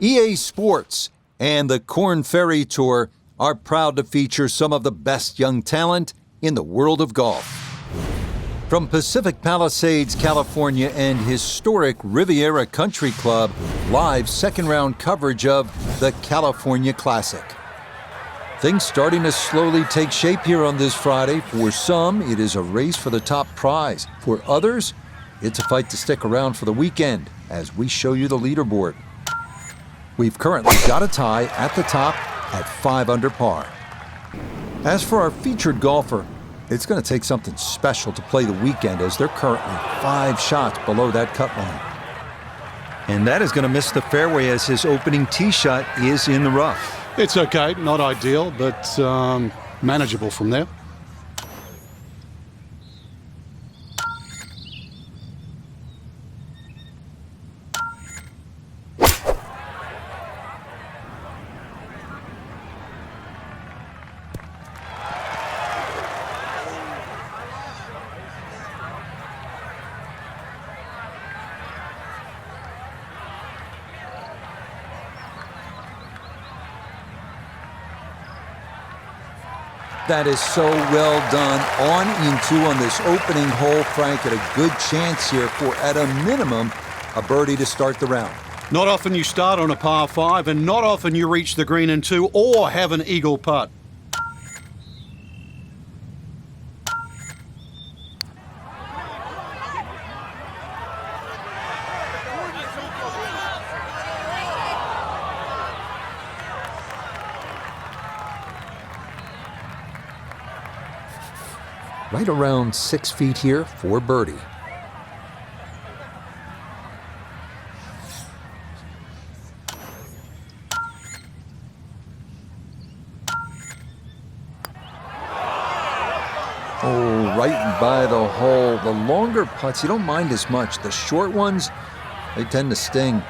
EA Sports and the Korn Ferry Tour are proud to feature some of the best young talent in the world of golf. From Pacific Palisades, California and historic Riviera Country Club, live second-round coverage of the California Classic. Things starting to slowly take shape here on this Friday. For some, it is a race for the top prize. For others, it's a fight to stick around for the weekend as we show you the leaderboard. We've currently got a tie at the top at 5 under par. As for our featured golfer, it's going to take something special to play the weekend as they're currently 5 shots below that cut line. And that is going to miss the fairway as his opening tee shot is in the rough. It's okay, not ideal, but manageable from there. That is so well done. On into on this opening hole, Frank, at a good chance here for, at a minimum, a birdie to start the round. Not often you start on a par 5, and not often you reach the green in 2 or have an eagle putt. Right around 6 feet here for birdie. Oh, right by the hole. The longer putts, you don't mind as much. The short ones, they tend to sting.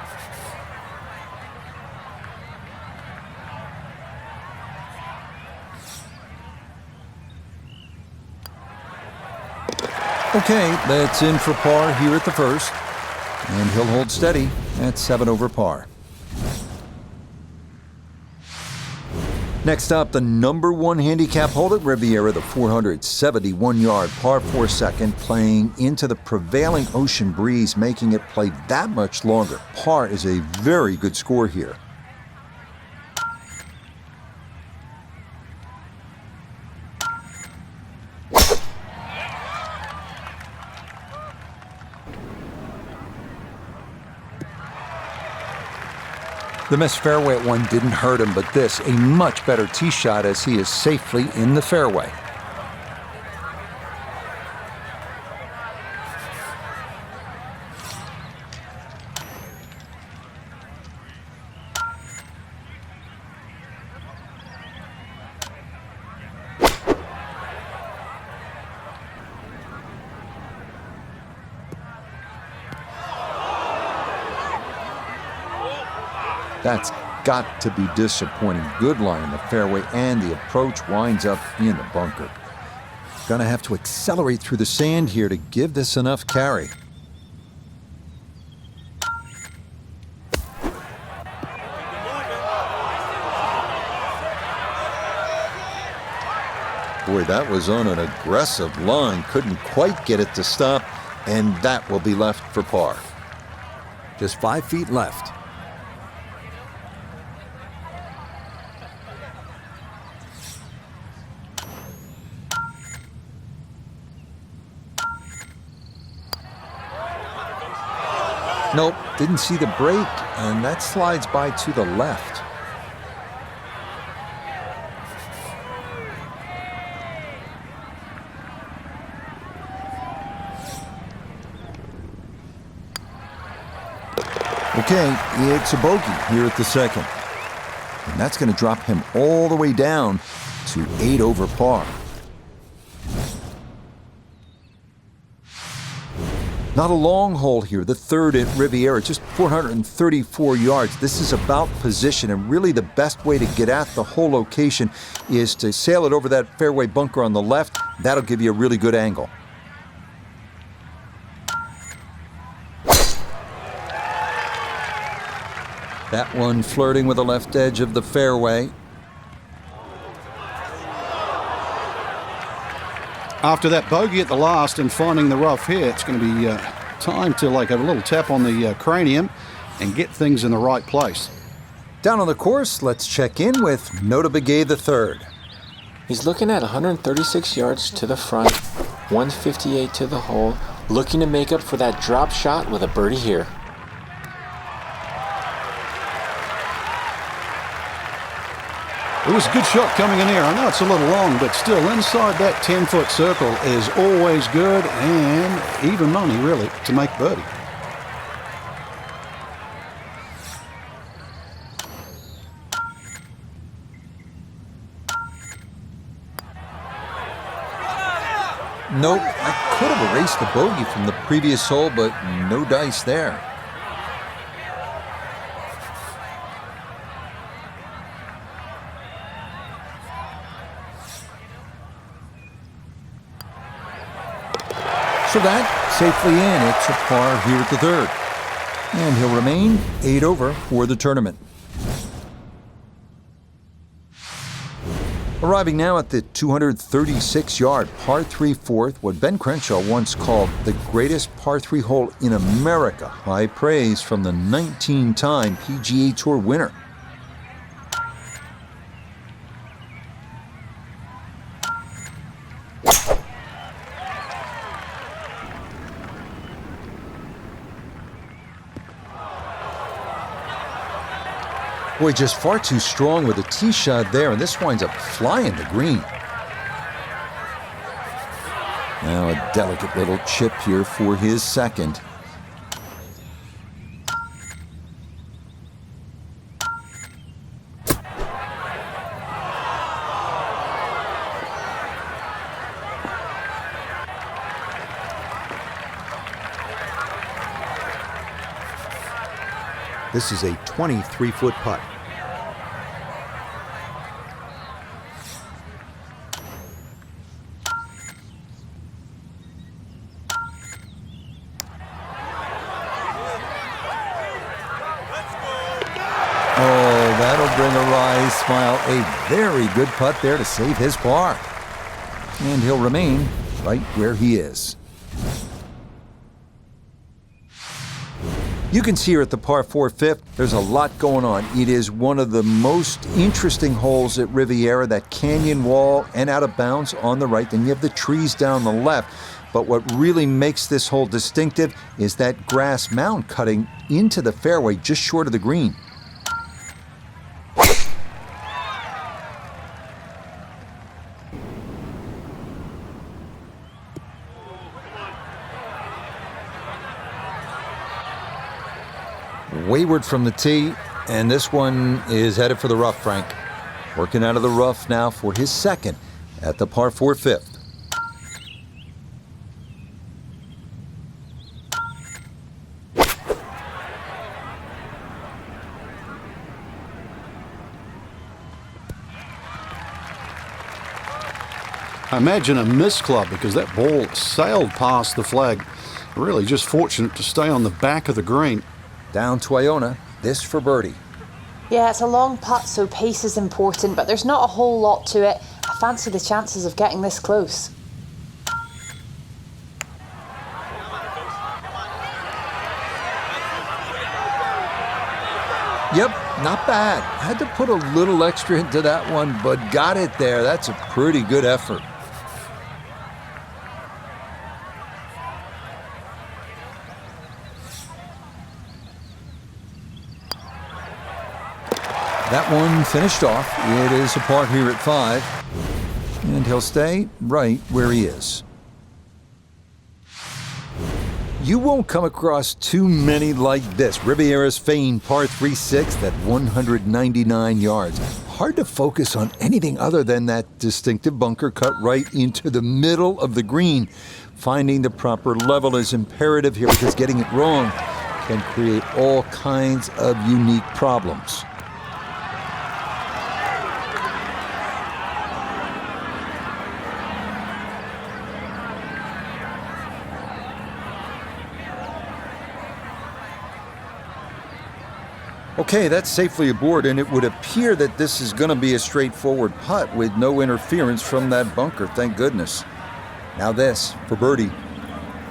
Okay, that's in for par here at the first, and he'll hold steady at 7 over par. Next up, the number 1 handicap hole at Riviera, the 471-yard par 4 second, playing into the prevailing ocean breeze, making it play that much longer. Par is a very good score here. The missed fairway at 1 didn't hurt him, but this, a much better tee shot as he is safely in the fairway. That's got to be disappointing. Good line in the fairway, and the approach winds up in the bunker. Gonna have to accelerate through the sand here to give this enough carry. Boy, that was on an aggressive line. Couldn't quite get it to stop, and that will be left for par. Just 5 feet left. Nope, didn't see the break, and that slides by to the left. Okay, it's a bogey here at the second. And that's going to drop him all the way down to 8 over par. Not a long hole here, the third at Riviera, just 434 yards. This is about position, and really the best way to get at the whole location is to sail it over that fairway bunker on the left. That'll give you a really good angle. That one flirting with the left edge of the fairway. After that bogey at the last and finding the rough here, it's going to be time to have a little tap on the cranium and get things in the right place. Down on the course, let's check in with Notabegay III. He's looking at 136 yards to the front, 158 to the hole, looking to make up for that drop shot with a birdie here. It was a good shot coming in here. I know it's a little long, but still inside that 10-foot circle is always good, and even money, really, to make birdie. Nope, I could have erased the bogey from the previous hole, but no dice there. So that, safely in, it's a par here at the third. And he'll remain 8 over for the tournament. Arriving now at the 236-yard par 3 fourth, what Ben Crenshaw once called the greatest par 3 hole in America. High praise from the 19-time PGA Tour winner. Boy, just far too strong with a tee shot there, and this winds up flying the green. Now a delicate little chip here for his second. This is a 23-foot putt. Oh, that'll bring a wry smile. A very good putt there to save his par. And he'll remain right where he is. You can see here at the par 4 fifth, there's a lot going on. It is one of the most interesting holes at Riviera, that canyon wall and out of bounds on the right. Then you have the trees down the left. But what really makes this hole distinctive is that grass mound cutting into the fairway just short of the green. Wayward from the tee, and this one is headed for the rough, Frank. Working out of the rough now for his second at the par 4 fifth. I imagine a missed club because that ball sailed past the flag. Really just fortunate to stay on the back of the green. Down to Iona, this for birdie. Yeah, it's a long putt, so pace is important, but there's not a whole lot to it. I fancy the chances of getting this close. Yep, not bad. Had to put a little extra into that one, but got it there. That's a pretty good effort. That one finished off. It is a par here at 5, and he'll stay right where he is. You won't come across too many like this. Riviera's famed par 3-6 at 199 yards. Hard to focus on anything other than that distinctive bunker cut right into the middle of the green. Finding the proper level is imperative here because getting it wrong can create all kinds of unique problems. Okay, that's safely aboard, and it would appear that this is going to be a straightforward putt with no interference from that bunker, thank goodness. Now this, for birdie.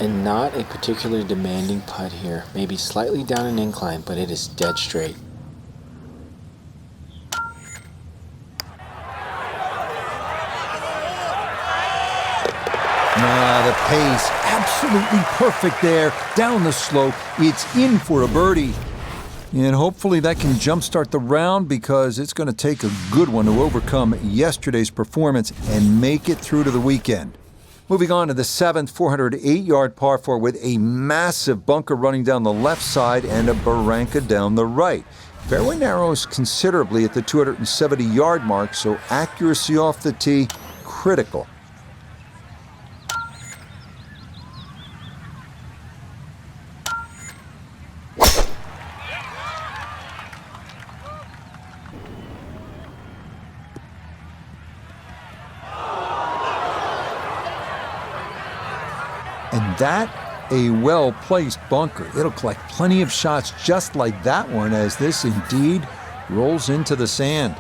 And not a particularly demanding putt here. Maybe slightly down an incline, but it is dead straight. The pace, absolutely perfect there. Down the slope, it's in for a birdie. And hopefully that can jumpstart the round because it's going to take a good one to overcome yesterday's performance and make it through to the weekend. Moving on to the 7th 408-yard par 4 with a massive bunker running down the left side and a barranca down the right. Fairway narrows considerably at the 270-yard mark, so accuracy off the tee, critical. And that, a well-placed bunker. It'll collect plenty of shots just like that one as this indeed rolls into the sand.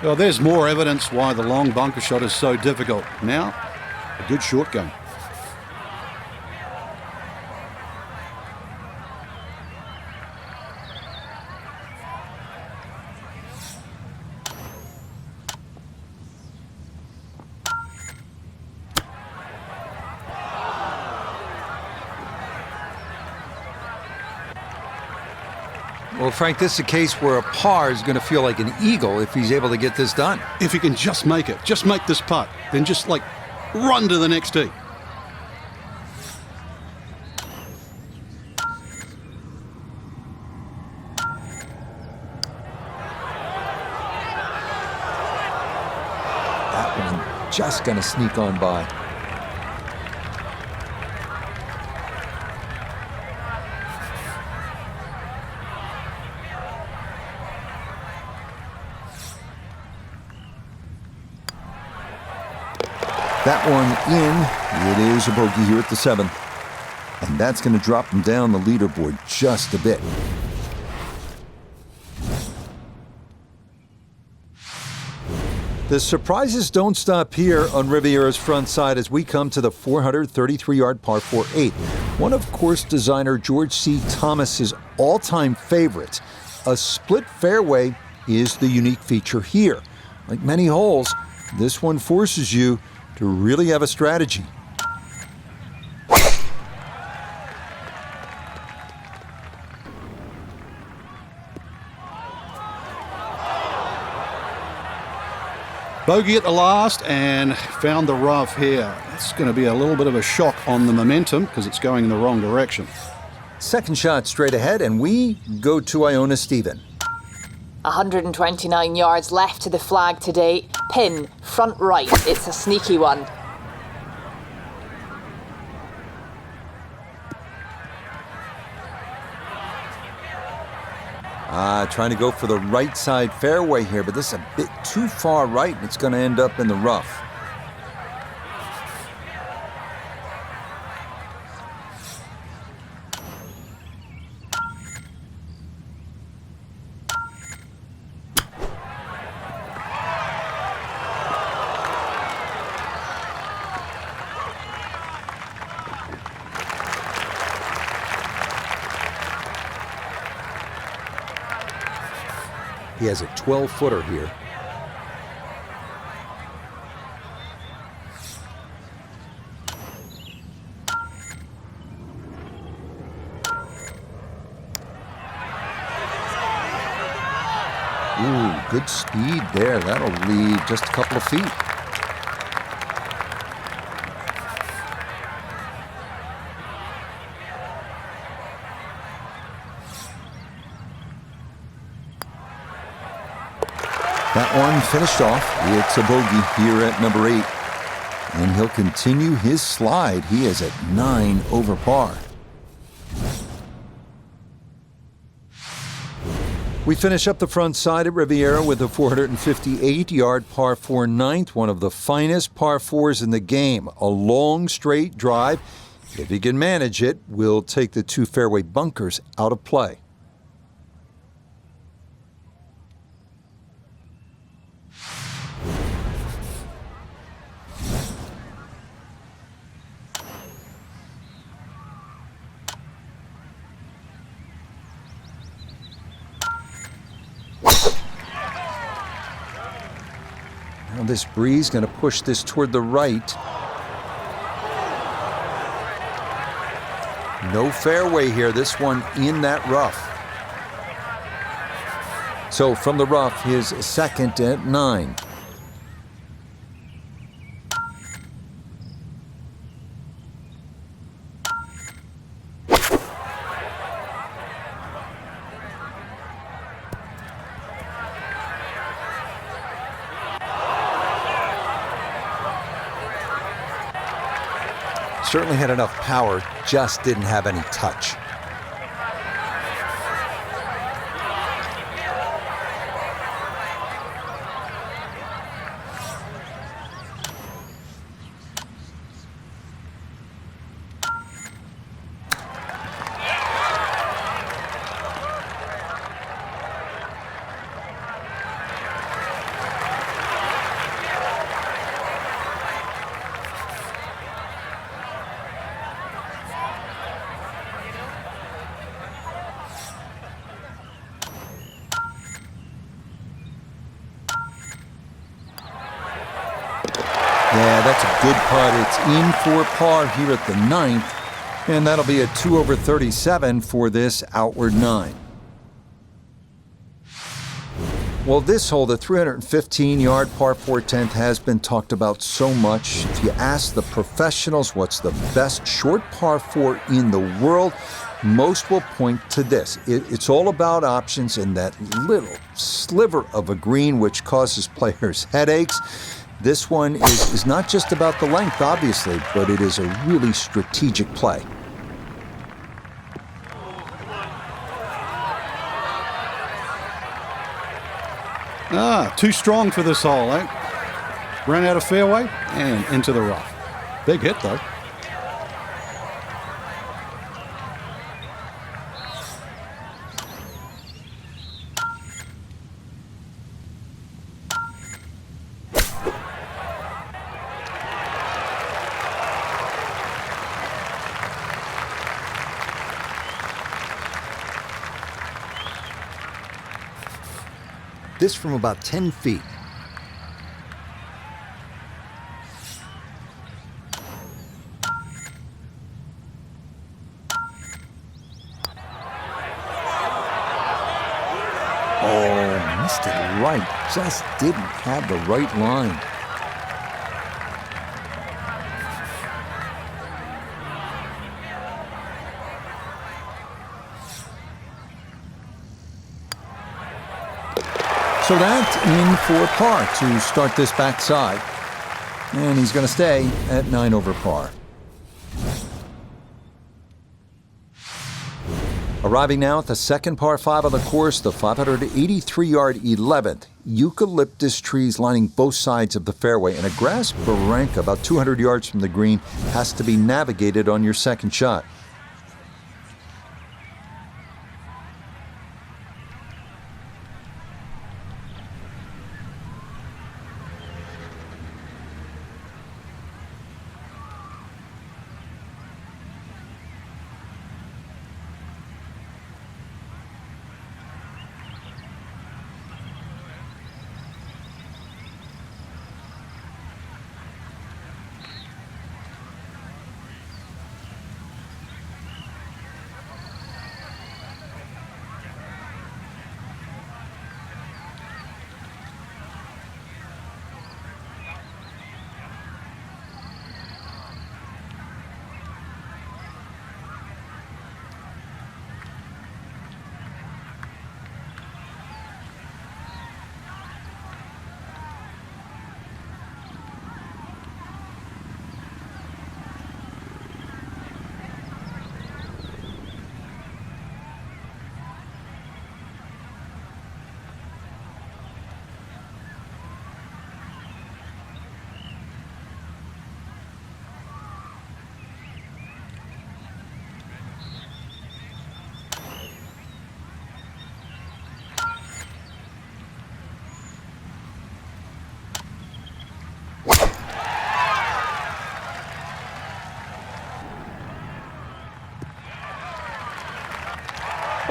Well, there's more evidence why the long bunker shot is so difficult. Now, a good short game. Well, Frank, this is a case where a par is going to feel like an eagle if he's able to get this done. If he can just make it, just make this putt, then just run to the next tee. That one just going to sneak on by. That one in. It is a bogey here at the 7th. And that's going to drop him down the leaderboard just a bit. The surprises don't stop here on Riviera's front side as we come to the 433-yard par 4-8. One of course designer George C. Thomas's all-time favorites. A split fairway is the unique feature here. Like many holes, this one forces you to really have a strategy. Bogey at the last and found the rough here. It's going to be a little bit of a shock on the momentum because it's going in the wrong direction. Second shot straight ahead, and we go to Iona Stephen. 129 yards left to the flag today. Pin, front right. It's a sneaky one. Trying to go for the right side fairway here, but this is a bit too far right, and it's going to end up in the rough. He has a 12-footer here. Ooh, good speed there. That'll leave just a couple of feet. That one finished off. It's a bogey here at number 8. And he'll continue his slide. He is at 9 over par. We finish up the front side at Riviera with a 458-yard par 4 ninth, one of the finest par 4s in the game. A long, straight drive. If he can manage it, we'll take the 2 fairway bunkers out of play. Now this breeze going to push this toward the right. No fairway here, this one in that rough. So from the rough, his second at 9. Certainly had enough power, just didn't have any touch. Yeah, that's a good putt. It's in for par here at the 9th, and that'll be a 2 over 37 for this outward 9. Well, this hole, the 315-yard par 4 10th, has been talked about so much. If you ask the professionals what's the best short par 4 in the world, most will point to this. It's all about options and that little sliver of a green which causes players headaches. This one is not just about the length, obviously, but it is a really strategic play. Too strong for this hole, eh? Ran out of fairway and into the rough. Big hit, though. This from about 10 feet. Oh, missed it right. Just didn't have the right line. So that's in for par to start this backside. And he's going to stay at 9 over par. Arriving now at the second par 5 of the course, the 583-yard 11th. Eucalyptus trees lining both sides of the fairway, and a grass barranca about 200 yards from the green has to be navigated on your second shot.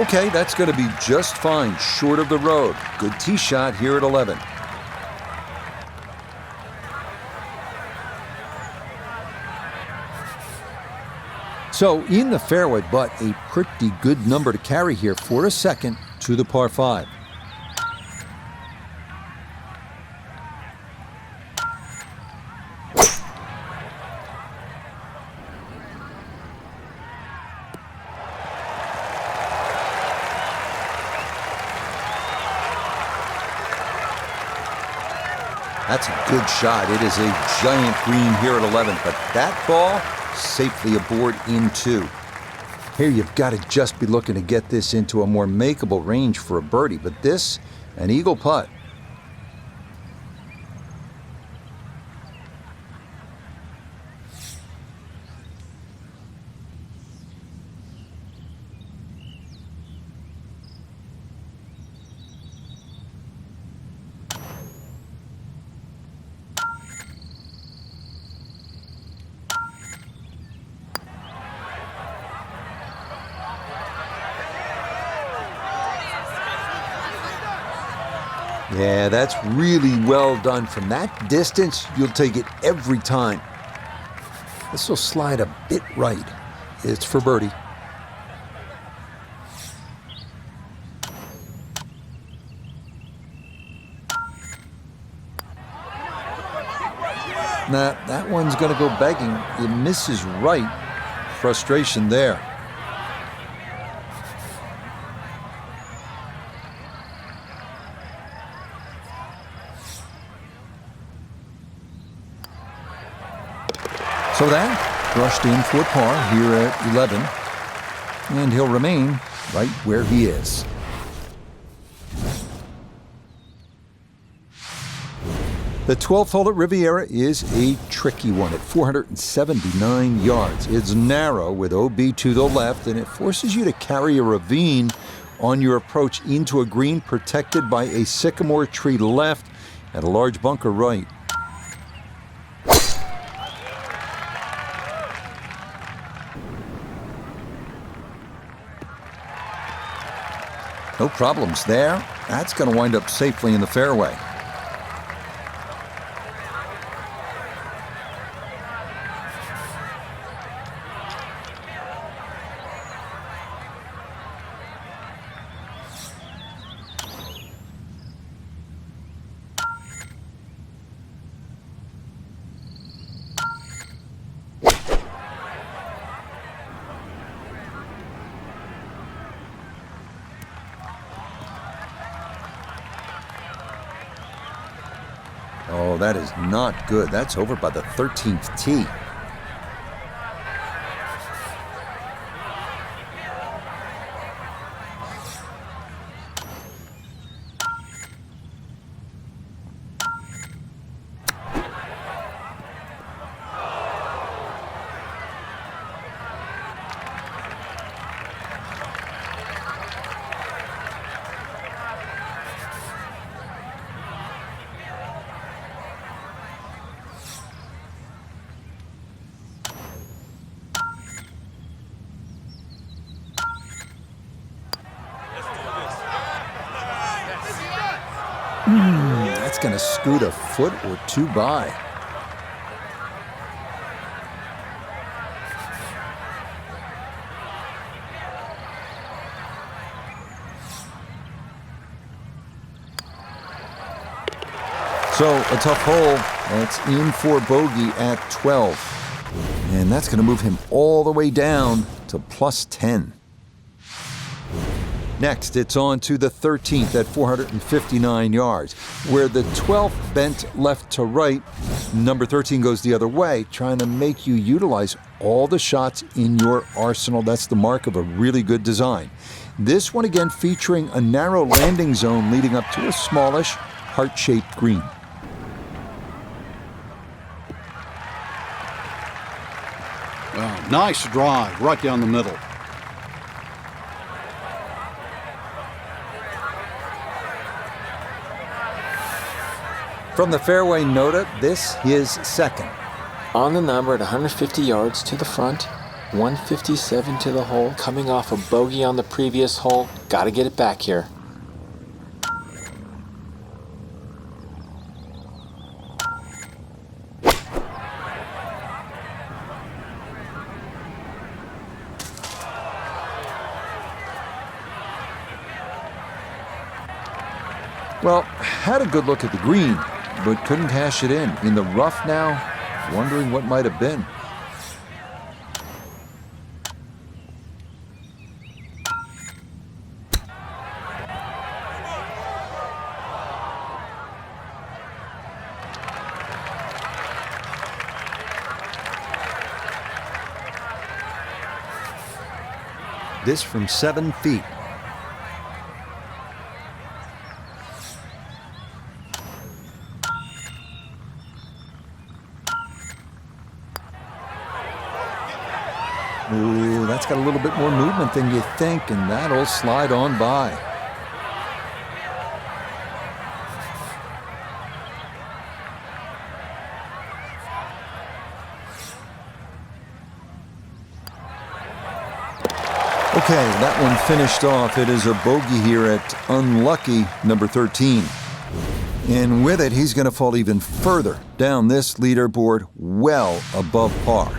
Okay, that's going to be just fine, short of the road. Good tee shot here at 11. So in the fairway, but a pretty good number to carry here for a second to the par 5. That's a good shot. It is a giant green here at 11, but that ball safely aboard in 2. Here you've got to just be looking to get this into a more makeable range for a birdie, but this, an eagle putt. Yeah, that's really well done. From that distance, you'll take it every time. This will slide a bit right. It's for birdie. Nah, that one's going to go begging. It misses right. Frustration there. So that brushed in for par here at 11, and he'll remain right where he is. The 12th hole at Riviera is a tricky one at 479 yards. It's narrow with OB to the left, and it forces you to carry a ravine on your approach into a green protected by a sycamore tree left and a large bunker right. No problems there. That's going to wind up safely in the fairway. Oh, that is not good. That's over by the 13th tee. That's going to scoot a foot or two by. So a tough hole. That's in for bogey at 12. And that's going to move him all the way down to plus 10. Next, it's on to the 13th at 459 yards, where the 12th bent left to right. Number 13 goes the other way, trying to make you utilize all the shots in your arsenal. That's the mark of a really good design. This one again featuring a narrow landing zone leading up to a smallish, heart-shaped green. Oh, nice drive right down the middle. From the fairway nota, this is second. On the number at 150 yards to the front, 157 to the hole, coming off a bogey on the previous hole. Got to get it back here. Well, had a good look at the green, but couldn't cash it in the rough now, wondering what might have been. This from 7 feet. Ooh, that's got a little bit more movement than you think, and that'll slide on by. Okay, that one finished off. It is a bogey here at unlucky number 13. And with it, he's going to fall even further down this leaderboard, well above par.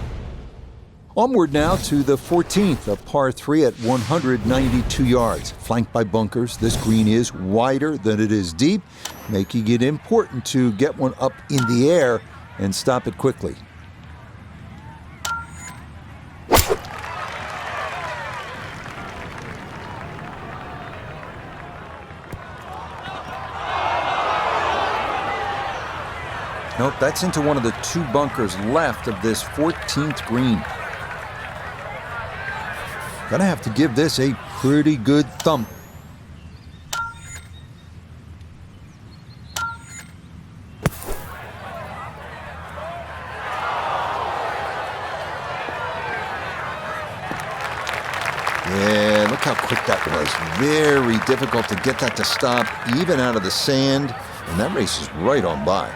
Onward now to the 14th, a par 3 at 192 yards. Flanked by bunkers, this green is wider than it is deep, making it important to get one up in the air and stop it quickly. Nope, that's into one of the 2 bunkers left of this 14th green. Gonna have to give this a pretty good thump. Yeah, look how quick that was. Very difficult to get that to stop, even out of the sand, and that race is right on by.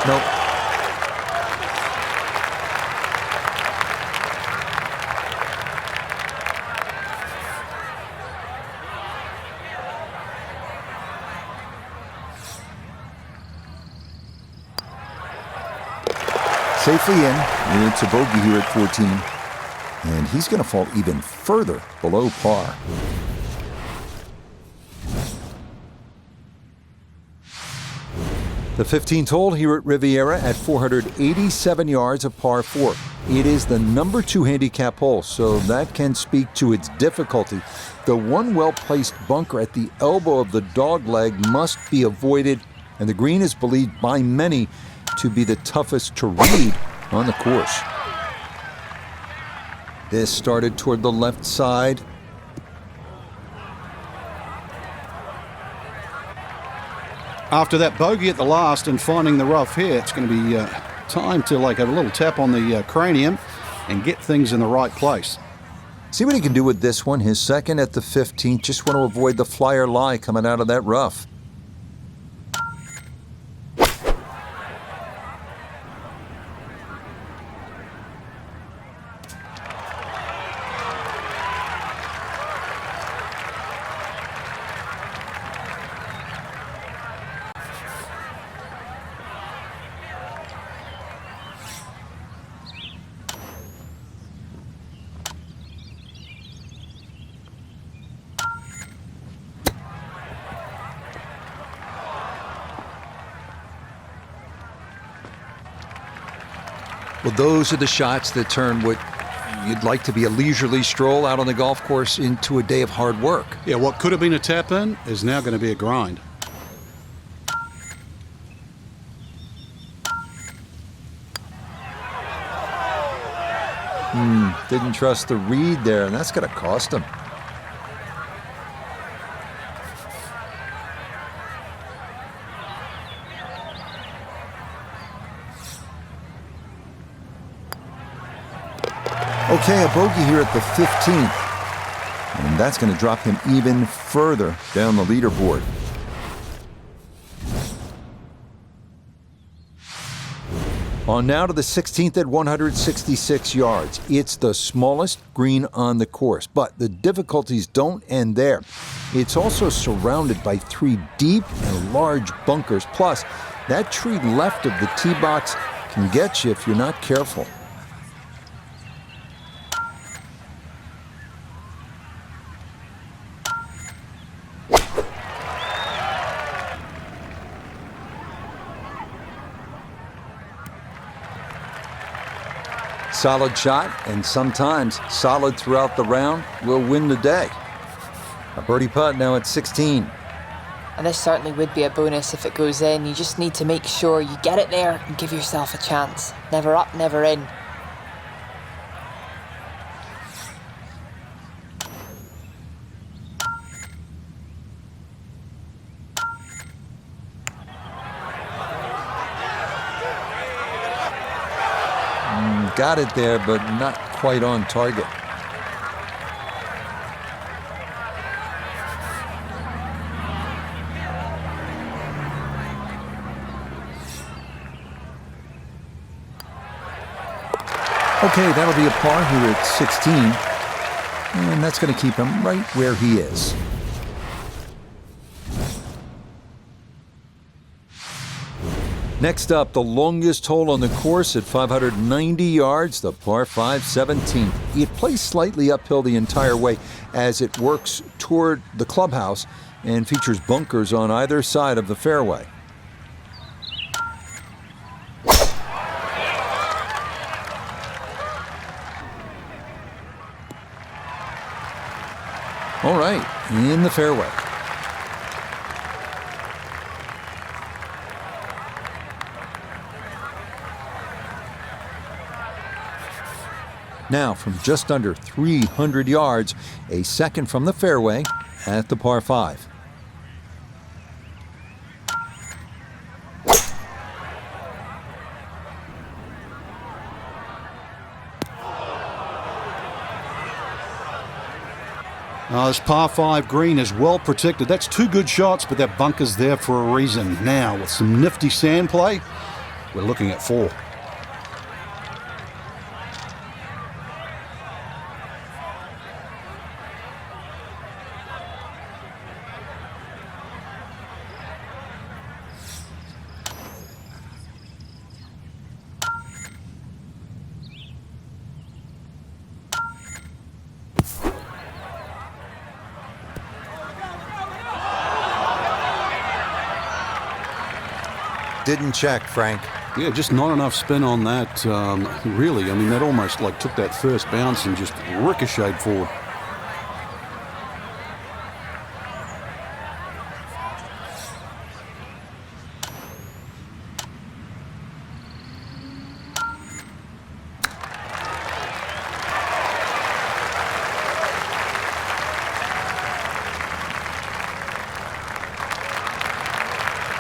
Nope. Safely in. It's a bogey here at 14. And he's going to fall even further below par. The 15th hole here at Riviera at 487 yards of par 4. It is the number 2 handicap hole, so that can speak to its difficulty. The one well-placed bunker at the elbow of the dogleg must be avoided, and the green is believed by many to be the toughest to read on the course. This started toward the left side. After that bogey at the last and finding the rough here, it's going to be time to have a little tap on the cranium and get things in the right place. See what he can do with this one. His second at the 15th. Just want to avoid the flyer lie coming out of that rough. Well, those are the shots that turn what you'd like to be a leisurely stroll out on the golf course into a day of hard work. Yeah, what could have been a tap-in is now going to be a grind. Didn't trust the read there, and that's going to cost him. Okay, a bogey here at the 15th. And that's going to drop him even further down the leaderboard. On now to the 16th at 166 yards. It's the smallest green on the course, but the difficulties don't end there. It's also surrounded by 3 deep and large bunkers. Plus, that tree left of the tee box can get you if you're not careful. Solid shot, and sometimes solid throughout the round, will win the day. A birdie putt now at 16. And this certainly would be a bonus if it goes in. You just need to make sure you get it there and give yourself a chance. Never up, never in. Got it there, but not quite on target. Okay, that'll be a par here at 16. And that's going to keep him right where he is. Next up, the longest hole on the course at 590 yards, the par 5 17th. It plays slightly uphill the entire way as it works toward the clubhouse and features bunkers on either side of the fairway. All right, in the fairway. Now, from just under 300 yards, a second from the fairway at the par 5. This par 5 green is well protected. That's 2 good shots, but that bunker's there for a reason. Now, with some nifty sand play, we're looking at 4. Didn't check, Frank. Yeah, just not enough spin on that, really. I mean, that almost like took that first bounce and just ricocheted forward.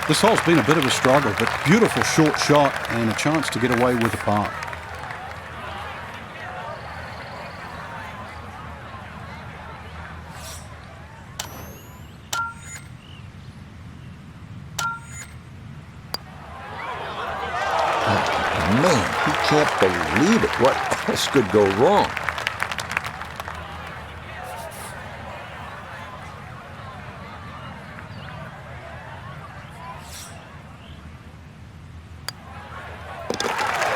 This hole's been a bit of a struggle, but beautiful short shot and a chance to get away with a par. Man, he can't believe it. What else could go wrong?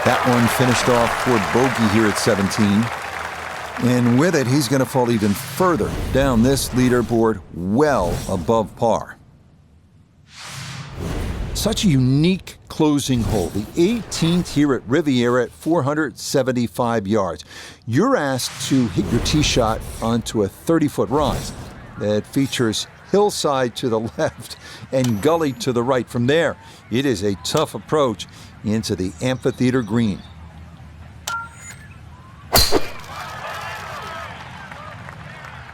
That one finished off toward bogey here at 17. And with it, he's going to fall even further down this leaderboard, well above par. Such a unique closing hole, the 18th here at Riviera at 475 yards. You're asked to hit your tee shot onto a 30-foot rise that features hillside to the left and gully to the right. From there, it is a tough approach into the amphitheater green.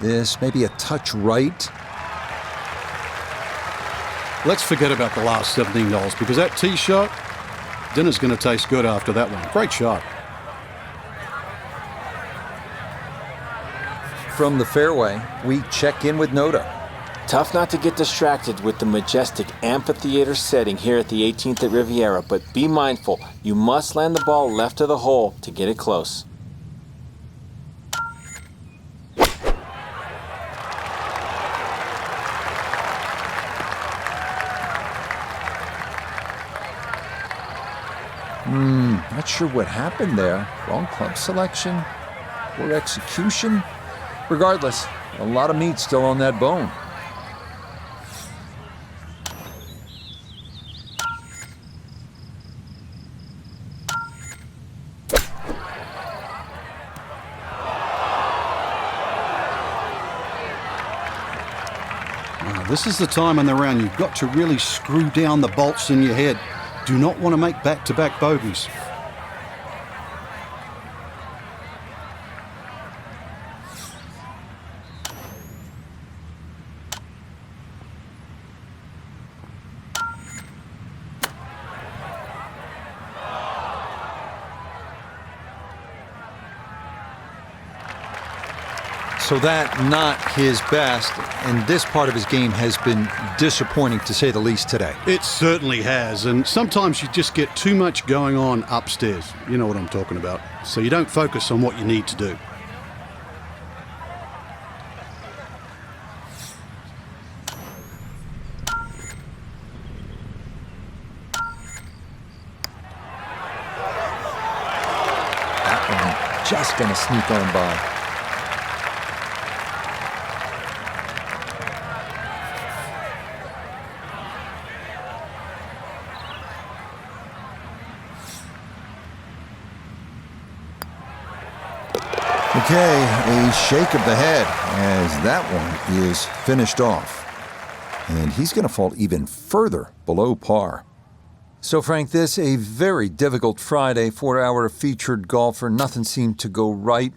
This may be a touch right. Let's forget about the last $17 because that tee shot, dinner's going to taste good after that one. Great shot. from the fairway, we check in with Noda. Tough not to get distracted with the majestic amphitheater setting here at the 18th at Riviera, but be mindful, you must land the ball left of the hole to get it close. Not sure what happened there. Wrong club selection, poor execution. Regardless, a lot of meat still on that bone. This is the time in the round you've got to really screw down the bolts in your head. Do not want to make back-to-back bogeys. So that not his best, and this part of his game has been disappointing to say the least today. It certainly has, and sometimes you just get too much going on upstairs. You know what I'm talking about. So you don't focus on what you need to do. That one just gonna sneak on by. Okay, a shake of the head as that one is finished off. And he's going to fall even further below par. So, Frank, this a very difficult Friday for our featured golfer. Nothing seemed to go right.